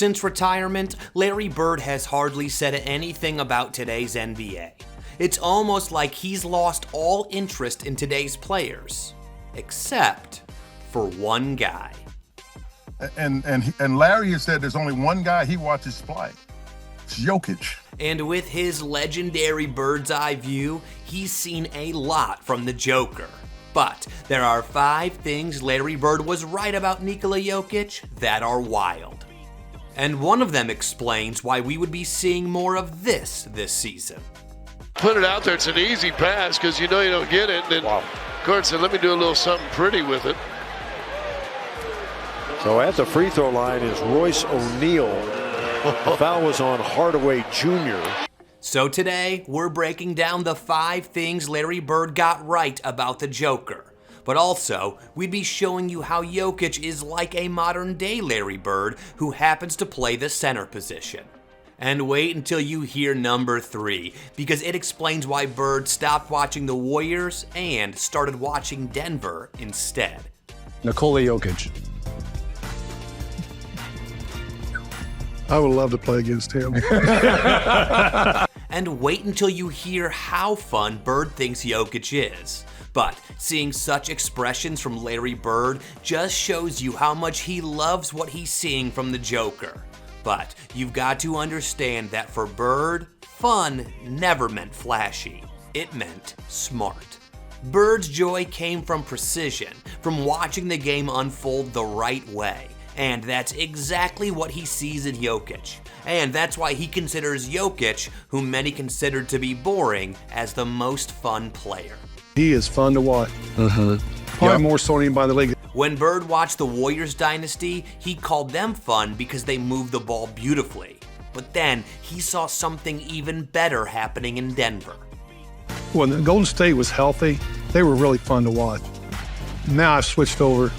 Since retirement, Larry Bird has hardly said anything about today's NBA. It's almost like he's lost all interest in today's players, except for one guy. And Larry has said there's only one guy he watches play. It's Jokic. And with his legendary bird's eye view, he's seen a lot from the Joker. But there are 5 things Larry Bird was right about Nikola Jokic that are wild. And one of them explains why we would be seeing more of this season. Put it out there, it's an easy pass because you know you don't get it. And then Gordon said, let me do a little something pretty with it. So at the free throw line is Royce O'Neal. The foul was on Hardaway Jr. So today, we're breaking down the 5 things Larry Bird got right about the Joker. But also, we'd be showing you how Jokic is like a modern-day Larry Bird who happens to play the center position. And wait until you hear number 3, because it explains why Bird stopped watching the Warriors and started watching Denver instead. Nikola Jokic. I would love to play against him. And wait until you hear how fun Bird thinks Jokic is. But seeing such expressions from Larry Bird just shows you how much he loves what he's seeing from the Joker. But you've got to understand that for Bird, fun never meant flashy. It meant smart. Bird's joy came from precision, from watching the game unfold the right way. And that's exactly what he sees in Jokic. And that's why he considers Jokic, whom many considered to be boring, as the most fun player. He is fun to watch. Probably more so than anybody in the league. When Bird watched the Warriors dynasty, he called them fun because they moved the ball beautifully. But then he saw something even better happening in Denver. When Golden State was healthy, they were really fun to watch. Now I've switched over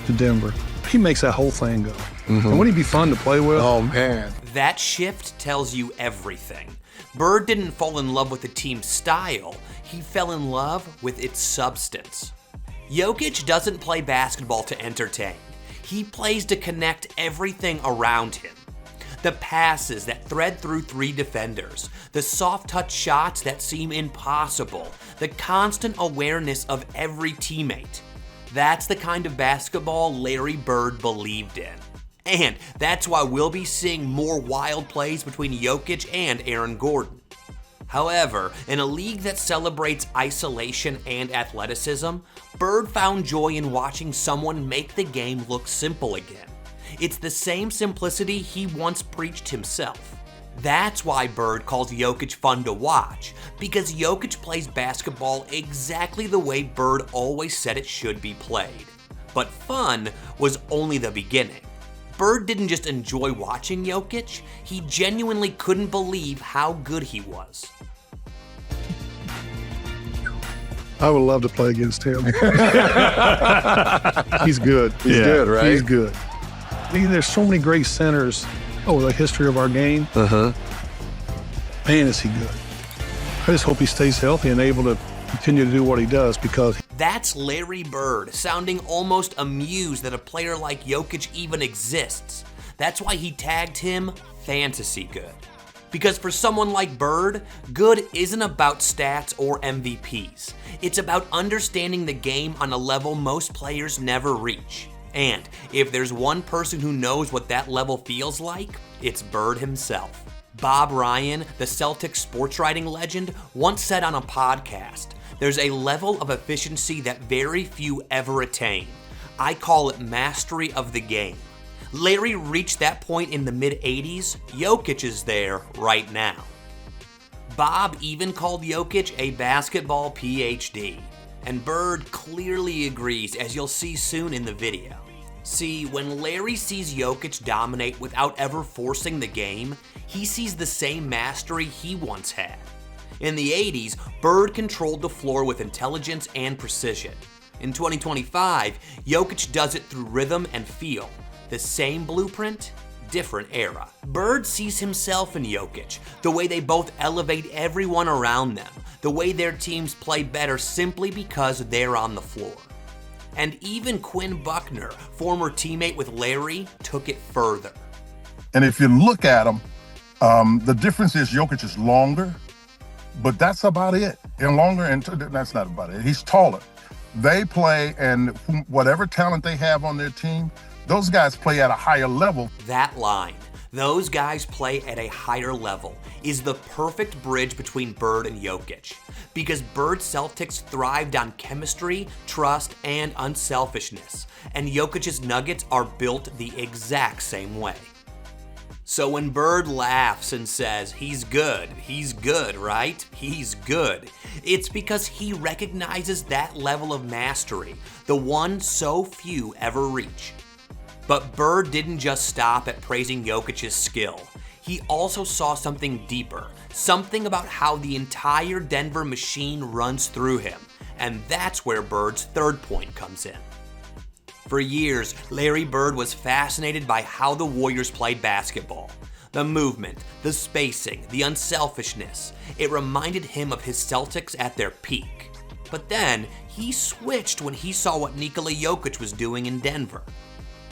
to Denver. He makes that whole thing go. And wouldn't he be fun to play with? Oh, man. That shift tells you everything. Bird didn't fall in love with the team's style, he fell in love with its substance. Jokic doesn't play basketball to entertain. He plays to connect everything around him. The passes that thread through 3 defenders, the soft touch shots that seem impossible, the constant awareness of every teammate. That's the kind of basketball Larry Bird believed in. And that's why we'll be seeing more wild plays between Jokic and Aaron Gordon. However, in a league that celebrates isolation and athleticism, Bird found joy in watching someone make the game look simple again. It's the same simplicity he once preached himself. That's why Bird calls Jokic fun to watch, because Jokic plays basketball exactly the way Bird always said it should be played. But fun was only the beginning. Bird didn't just enjoy watching Jokic, he genuinely couldn't believe how good he was. I would love to play against him. He's good. He's good, right? He's good. There's so many great centers over the history of our game. Man, is he good. I just hope he stays healthy and able to continue to do what he does, because That's Larry Bird, sounding almost amused that a player like Jokic even exists. That's why he tagged him fantasy good. Because for someone like Bird, good isn't about stats or MVPs. It's about understanding the game on a level most players never reach. And if there's one person who knows what that level feels like, it's Bird himself. Bob Ryan, the Celtics sports writing legend, once said on a podcast, "There's a level of efficiency that very few ever attain. I call it mastery of the game." Larry reached that point in the mid-'80s. Jokic is there right now. Bob even called Jokic a basketball PhD. And Bird clearly agrees, as you'll see soon in the video. See, when Larry sees Jokic dominate without ever forcing the game, he sees the same mastery he once had. In the 80s, Bird controlled the floor with intelligence and precision. In 2025, Jokic does it through rhythm and feel. The same blueprint, different era. Bird sees himself in Jokic, the way they both elevate everyone around them, the way their teams play better simply because they're on the floor. And even Quinn Buckner, former teammate with Larry, took it further. And if you look at them, the difference is Jokic is longer, but that's about it. And longer, and that's not about it. He's taller. They play, and whatever talent they have on their team, those guys play at a higher level. That line, those guys play at a higher level, is the perfect bridge between Bird and Jokic. Because Bird's Celtics thrived on chemistry, trust, and unselfishness. And Jokic's Nuggets are built the exact same way. So when Bird laughs and says, he's good, right? He's good. It's because he recognizes that level of mastery, the one so few ever reach. But Bird didn't just stop at praising Jokic's skill. He also saw something deeper, something about how the entire Denver machine runs through him. And that's where Bird's third point comes in. For years, Larry Bird was fascinated by how the Warriors played basketball. The movement, the spacing, the unselfishness. It reminded him of his Celtics at their peak. But then, he switched when he saw what Nikola Jokic was doing in Denver.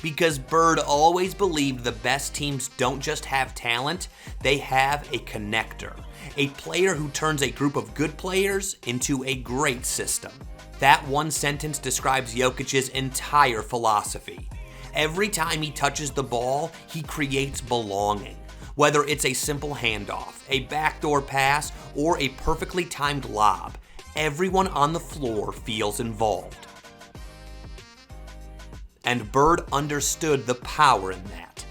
Because Bird always believed the best teams don't just have talent, they have a connector. A player who turns a group of good players into a great system. That one sentence describes Jokic's entire philosophy. Every time he touches the ball, he creates belonging. Whether it's a simple handoff, a backdoor pass, or a perfectly timed lob, everyone on the floor feels involved. And Bird understood the power in that.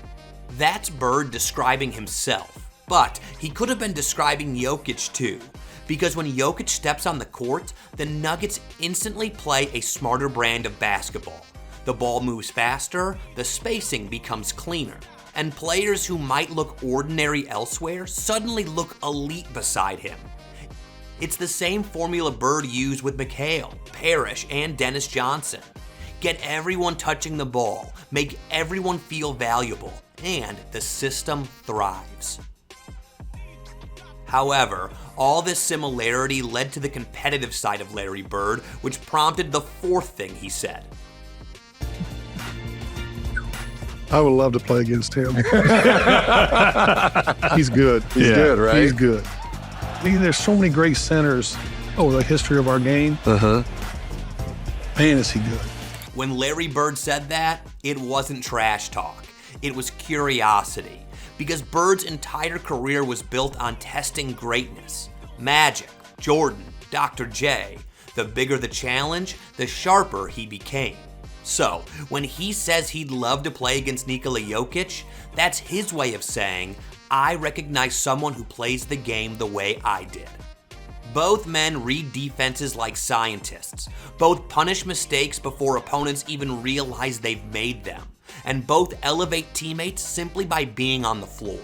That's Bird describing himself, but he could have been describing Jokic too. Because when Jokic steps on the court, the Nuggets instantly play a smarter brand of basketball. The ball moves faster, the spacing becomes cleaner, and players who might look ordinary elsewhere suddenly look elite beside him. It's the same formula Bird used with McHale, Parrish, and Dennis Johnson. Get everyone touching the ball, make everyone feel valuable, and the system thrives. However, all this similarity led to the competitive side of Larry Bird, which prompted the fourth thing he said. I would love to play against him. He's good. He's good, right? He's good. There's so many great centers over the history of our game. Man, is he good. When Larry Bird said that, it wasn't trash talk. It was curiosity. Because Bird's entire career was built on testing greatness. Magic, Jordan, Dr. J. The bigger the challenge, the sharper he became. So, when he says he'd love to play against Nikola Jokic, that's his way of saying, I recognize someone who plays the game the way I did. Both men read defenses like scientists. Both punish mistakes before opponents even realize they've made them. And both elevate teammates simply by being on the floor.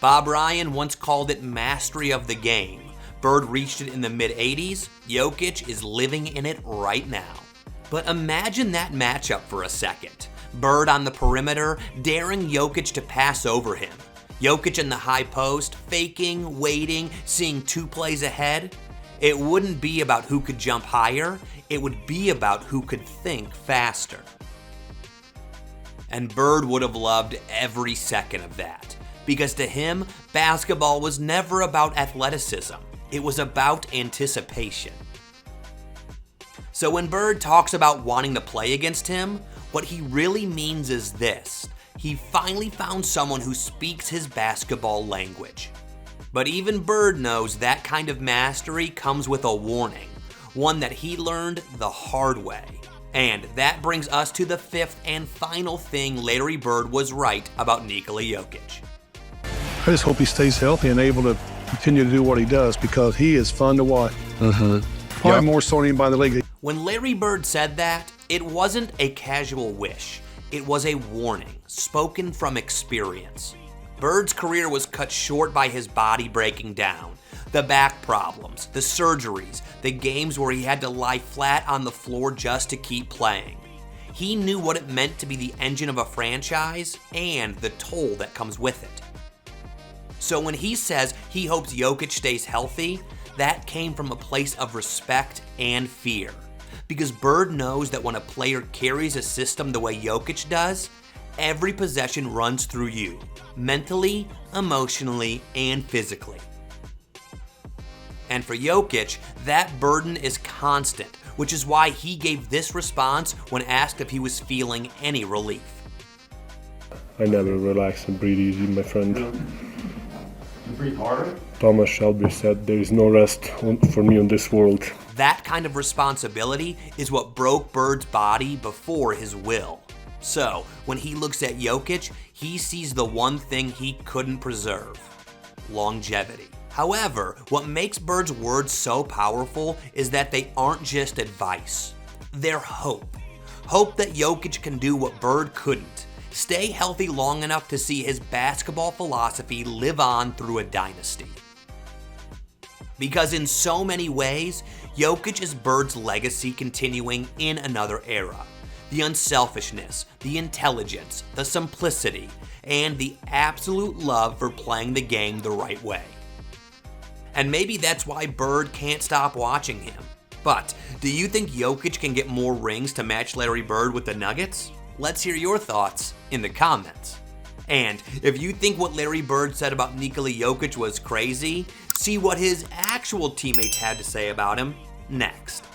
Bob Ryan once called it mastery of the game. Bird reached it in the mid-'80s. Jokic is living in it right now. But imagine that matchup for a second. Bird on the perimeter, daring Jokic to pass over him. Jokic in the high post, faking, waiting, seeing 2 plays ahead. It wouldn't be about who could jump higher. It would be about who could think faster. And Bird would have loved every second of that. Because to him, basketball was never about athleticism. It was about anticipation. So when Bird talks about wanting to play against him, what he really means is this. He finally found someone who speaks his basketball language. But even Bird knows that kind of mastery comes with a warning. One that he learned the hard way. And that brings us to the fifth and final thing Larry Bird was right about Nikola Jokic. I just hope he stays healthy and able to continue to do what he does because he is fun to watch. Probably more so than anybody in the league. When Larry Bird said that, it wasn't a casual wish. It was a warning, spoken from experience. Bird's career was cut short by his body breaking down. The back problems, the surgeries, the games where he had to lie flat on the floor just to keep playing. He knew what it meant to be the engine of a franchise and the toll that comes with it. So when he says he hopes Jokic stays healthy, that came from a place of respect and fear. Because Bird knows that when a player carries a system the way Jokic does, every possession runs through you, mentally, emotionally, and physically. And for Jokic, that burden is constant, which is why he gave this response when asked if he was feeling any relief. I never relax and breathe easy, my friend. You breathe harder? Thomas Shelby said, there is no rest for me on this world. That kind of responsibility is what broke Bird's body before his will. So, when he looks at Jokic, he sees the one thing he couldn't preserve: longevity. However, what makes Bird's words so powerful is that they aren't just advice. They're hope. Hope that Jokic can do what Bird couldn't: stay healthy long enough to see his basketball philosophy live on through a dynasty. Because in so many ways, Jokic is Bird's legacy continuing in another era. The unselfishness, the intelligence, the simplicity, and the absolute love for playing the game the right way. And maybe that's why Bird can't stop watching him. But do you think Jokic can get more rings to match Larry Bird with the Nuggets? Let's hear your thoughts in the comments. And if you think what Larry Bird said about Nikola Jokic was crazy, see what his actual teammates had to say about him next.